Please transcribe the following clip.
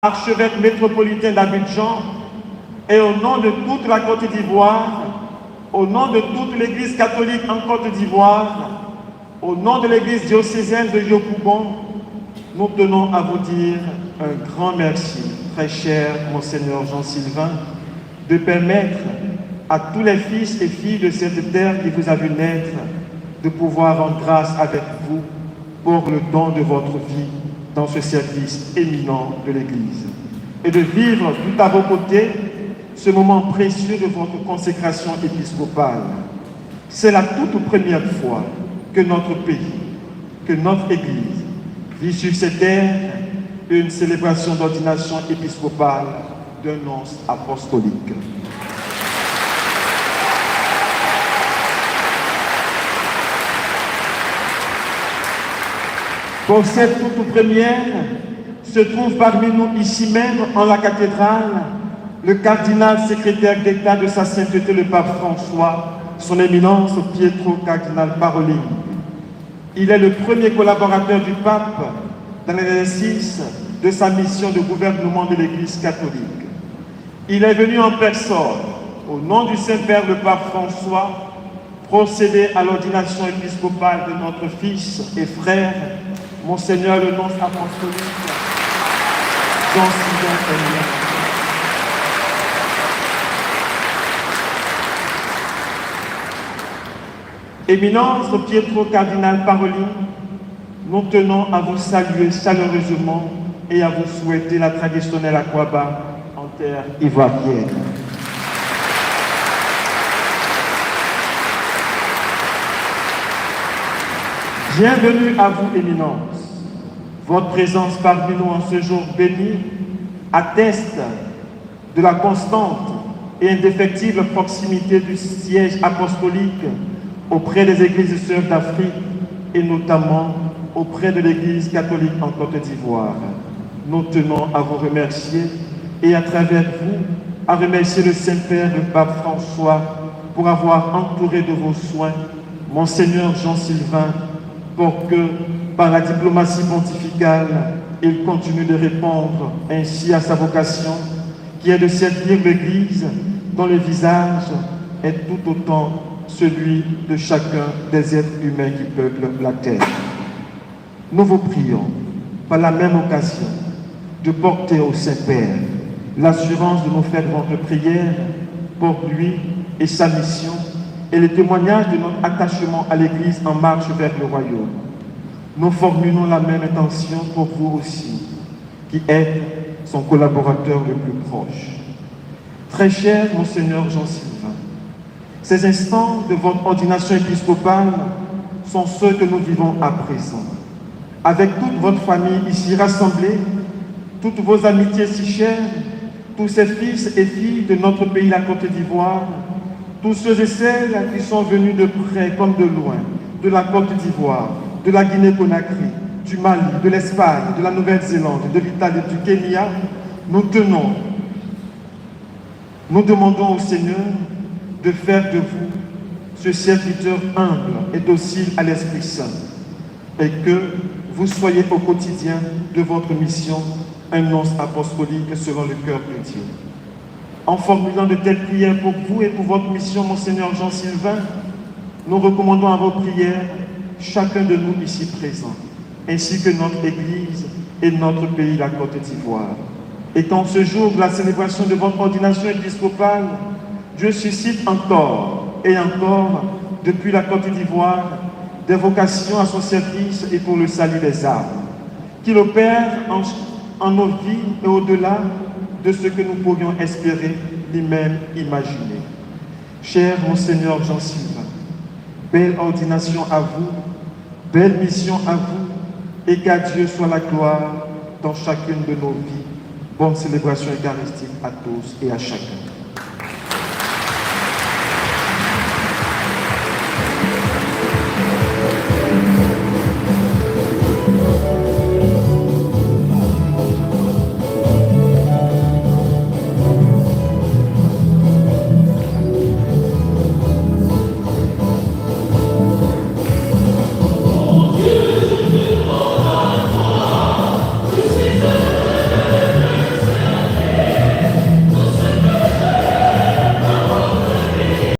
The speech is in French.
archevêque métropolitain d'Abidjan, et au nom de toute la Côte d'Ivoire, au nom de toute l'Église catholique en Côte d'Ivoire, au nom de l'Église diocésaine de Yopougon, nous tenons à vous dire un grand merci, très cher Monseigneur Jean-Sylvain, de permettre à tous les fils et filles de cette terre qui vous a vu naître de pouvoir rendre grâce avec vous pour le don de votre vie dans ce service éminent de l'Église et de vivre tout à vos côtés ce moment précieux de votre consécration épiscopale. C'est la toute première fois que notre pays, que notre Église vit sur cette terre une célébration d'ordination épiscopale d'un nonce apostolique. Pour cette toute première, se trouve parmi nous ici même en la cathédrale le cardinal secrétaire d'État de sa sainteté le pape François, son éminence Pietro Cardinal Parolin. Il est le premier collaborateur du pape dans l'exercice de sa mission de gouvernement de l'Église catholique. Il est venu en personne, au nom du Saint-Père le pape François, procéder à l'ordination épiscopale de notre fils et frère, Monseigneur le nonce apostolique Jean-Sylvain Aignan. Éminence Pietro Cardinal Parolin, nous tenons à vous saluer chaleureusement et à vous souhaiter la traditionnelle Akwaba en terre ivoirienne. Bienvenue à vous, Éminence. Votre présence parmi nous en ce jour béni atteste de la constante et indéfectible proximité du siège apostolique auprès des églises sœurs d'Afrique et notamment auprès de l'Église catholique en Côte d'Ivoire. Nous tenons à vous remercier et à travers vous à remercier le Saint-Père, le pape François, pour avoir entouré de vos soins Monseigneur Jean-Sylvain, pour que, par la diplomatie pontificale, il continue de répondre ainsi à sa vocation, qui est de servir l'Église dont le visage est tout autant celui de chacun des êtres humains qui peuplent la terre. Nous vous prions, par la même occasion, de porter au Saint-Père l'assurance de nos ferventes prières pour lui et sa mission, et le témoignage de notre attachement à l'Église en marche vers le royaume. Nous formulons la même intention pour vous aussi, qui êtes son collaborateur le plus proche. Très cher Monseigneur Jean-Sylvain, ces instants de votre ordination épiscopale sont ceux que nous vivons à présent. Avec toute votre famille ici rassemblée, toutes vos amitiés si chères, tous ces fils et filles de notre pays, la Côte d'Ivoire, tous ceux et celles qui sont venus de près comme de loin, de la Côte d'Ivoire, de la Guinée-Conakry, du Mali, de l'Espagne, de la Nouvelle-Zélande, de l'Italie, du Kenya, nous demandons au Seigneur de faire de vous ce serviteur humble et docile à l'Esprit Saint, et que vous soyez au quotidien de votre mission un nonce apostolique selon le cœur de Dieu. En formulant de telles prières pour vous et pour votre mission, Monseigneur Jean-Sylvain, nous recommandons à vos prières chacun de nous ici présents, ainsi que notre Église et notre pays, la Côte d'Ivoire. Et qu'en ce jour de la célébration de votre ordination épiscopale, Dieu suscite encore et encore, depuis la Côte d'Ivoire, des vocations à son service et pour le salut des âmes, qu'il opère en nos vies et au-delà de ce que nous pourrions espérer ni même imaginer. Cher Monseigneur Jean-Sylvain, belle ordination à vous, belle mission à vous, et qu'à Dieu soit la gloire dans chacune de nos vies. Bonne célébration eucharistique à tous et à chacun.